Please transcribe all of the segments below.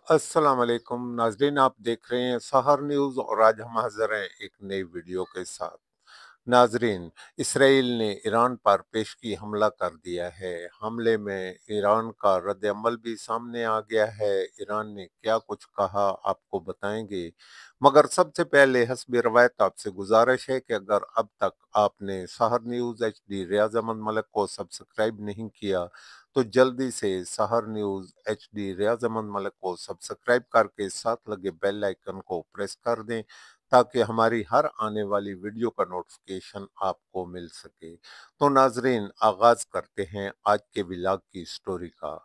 अस्सलाम वालेकुम नाजरीन, आप देख रहे हैं सहर न्यूज़ और आज हम हाजिर हैं एक नई वीडियो के साथ। नाजरीन, इसराइल ने ईरान पर पेशगी हमला कर दिया है। हमले में ईरान का रद्द-ए-अमल भी सामने आ गया है। ईरान ने क्या कुछ कहा आपको बताएंगे, मगर सबसे पहले हस्ब रवायत आपसे गुजारिश है कि अगर अब तक आपने सहर न्यूज़ HD रियाज अहमद मलिक को सब्सक्राइब नहीं किया तो जल्दी से सहर न्यूज़ HD रियाज अहमद मलिक को सब्सक्राइब करके साथ लगे बेल आइकन को प्रेस कर दें ताकि हमारी हर आने वाली वीडियो का नोटिफिकेशन आपको मिल सके। तो नाजरीन, आगाज करते हैं आज के व्लॉग की स्टोरी का।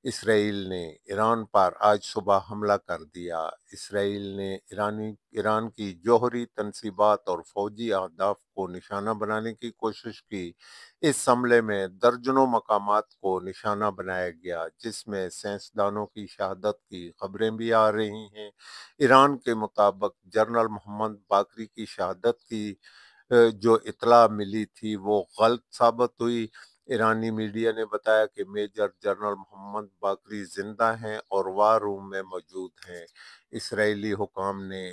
इसराइल ने ईरान पर आज सुबह हमला कर दिया। इसराइल ने ईरान की जौहरी तनसीबात और फौजी अहदाफ को निशाना बनाने की कोशिश की। इस हमले में दर्जनों मकामात को निशाना बनाया गया, जिसमें साइंसदानों की शहादत की खबरें भी आ रही हैं। ईरान के मुताबिक जनरल मोहम्मद बाकरी की शहादत की जो इत्तला मिली थी वो गलत साबित हुई। ईरानी मीडिया ने बताया कि मेजर जनरल मोहम्मद बाकरी जिंदा हैं और वार रूम में मौजूद हैं। इसराइली हुकाम ने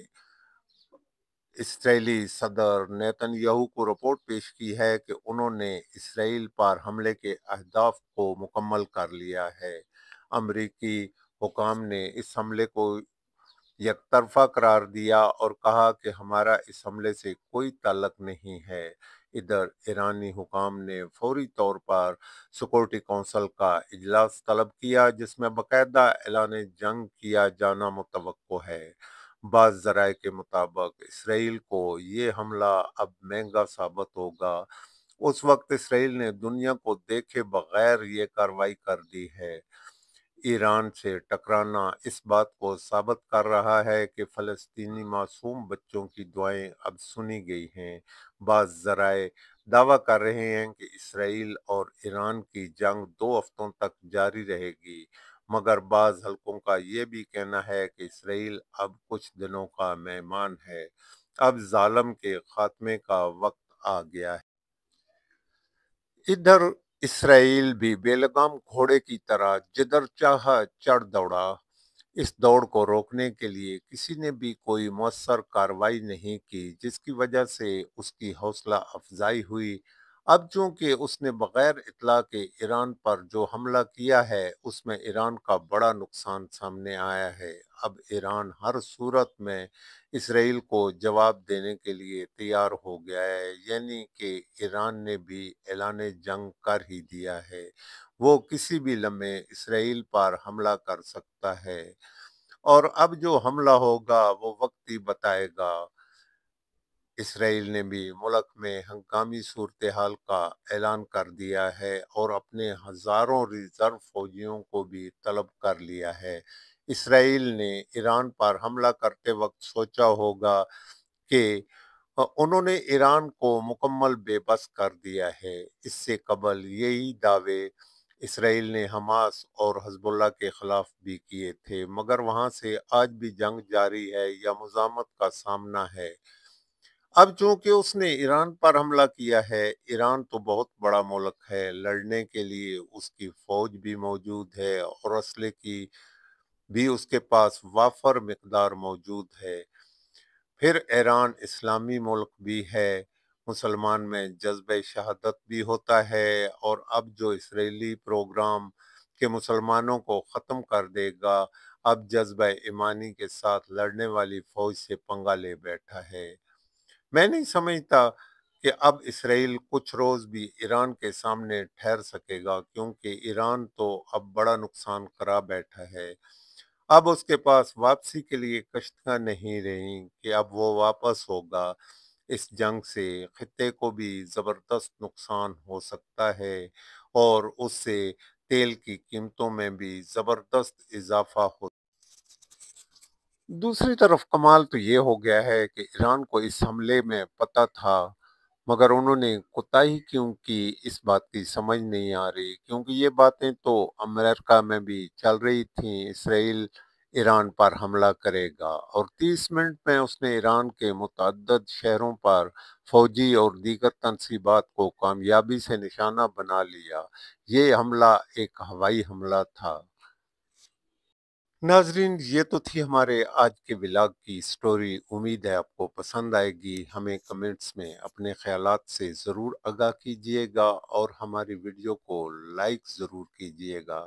इसराइली सदर नेतन्याहू को रिपोर्ट पेश की है कि उन्होंने इसराइल पर हमले के अहदाफ को मुकम्मल कर लिया है। अमरीकी हुकाम ने इस हमले को एकतरफा करार दिया और कहा कि हमारा इस हमले से कोई ताल्लुक नहीं है। इधर ईरानी हुकाम ने फौरी तौर पर सिक्योरिटी काउंसिल का इजलास तलब किया, जिसमें बाकायदा ऐलान जंग किया जाना मुतवक्को है। बाज़ ज़राए के मुताबिक इसराइल को ये हमला अब महंगा साबित होगा। उस वक्त इसराइल ने दुनिया को देखे बगैर ये कार्रवाई कर दी है। ईरान से टकराना इस बात को साबित कर रहा है कि फ़लस्तीनी मासूम बच्चों की दुआएं अब सुनी गई हैं। बाज़ ज़राए दावा कर रहे हैं कि इसराइल और ईरान की जंग 2 हफ्तों तक जारी रहेगी, मगर बाज़ हलकों का ये भी कहना है कि इसराइल अब कुछ दिनों का मेहमान है। अब जालिम के खात्मे का वक्त आ गया है। इधर इसराइल भी बेलगाम घोड़े की तरह जिधर चाहा चढ़ दौड़ा। इस दौड़ को रोकने के लिए किसी ने भी कोई मौसर कार्रवाई नहीं की, जिसकी वजह से उसकी हौसला अफजाई हुई। अब चूंकि उसने बगैर इतला के ईरान पर जो हमला किया है उसमें ईरान का बड़ा नुकसान सामने आया है। अब ईरान हर सूरत में इसराइल को जवाब देने के लिए तैयार हो गया है, यानी कि ईरान ने भी ऐलान जंग कर ही दिया है। वो किसी भी लम्हे इसराइल पर हमला कर सकता है और अब जो हमला होगा वो वक्त ही बताएगा। इसराइल ने भी मुल्क में हंगामी सूरत हाल का ऐलान कर दिया है और अपने हजारों रिजर्व फौजियों को भी तलब कर लिया है। इसराइल ने ईरान पर हमला करते वक्त सोचा होगा कि उन्होंने ईरान को मुकम्मल बेबस कर दिया है। इससे कबल यही दावे इसराइल ने हमास और हिजबुल्लाह के खिलाफ भी किए थे, मगर वहां से आज भी जंग जारी है या मुज़ामत का सामना है। अब चूंकि उसने ईरान पर हमला किया है, ईरान तो बहुत बड़ा मुल्क है, लड़ने के लिए उसकी फौज भी मौजूद है और असले की भी उसके पास वाफर मिकदार मौजूद है। फिर ईरान इस्लामी मुल्क भी है, मुसलमान में जज्बे शहादत भी होता है और अब जो इसराइली प्रोग्राम के मुसलमानों को ख़त्म कर देगा, अब जज्बा ईमानी के साथ लड़ने वाली फौज से पंगा ले बैठा है। मैं नहीं समझता कि अब इसराइल कुछ रोज भी ईरान के सामने ठहर सकेगा, क्योंकि ईरान तो अब बड़ा नुकसान करा बैठा है। अब उसके पास वापसी के लिए कश्तियां नहीं रही कि अब वो वापस होगा। इस जंग से खित्ते को भी जबरदस्त नुकसान हो सकता है और उससे तेल की कीमतों में भी जबरदस्त इजाफा हो। दूसरी तरफ कमाल तो ये हो गया है कि ईरान को इस हमले में पता था, मगर उन्होंने कोताही क्यों की, इस बात की समझ नहीं आ रही, क्योंकि ये बातें तो अमेरिका में भी चल रही थी। इसराइल ईरान पर हमला करेगा और 30 मिनट में उसने ईरान के मुतअद्दिद शहरों पर फौजी और दीगर तनसीबात को कामयाबी से निशाना बना लिया। ये हमला एक हवाई हमला था। नाजरीन, ये तो थी हमारे आज के व्लॉग की स्टोरी। उम्मीद है आपको पसंद आएगी। हमें कमेंट्स में अपने ख्यालात से ज़रूर आगाह कीजिएगा और हमारी वीडियो को लाइक ज़रूर कीजिएगा।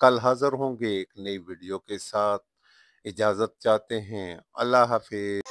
कल हाज़िर होंगे एक नई वीडियो के साथ। इजाज़त चाहते हैं। अल्लाह हाफ़िज़।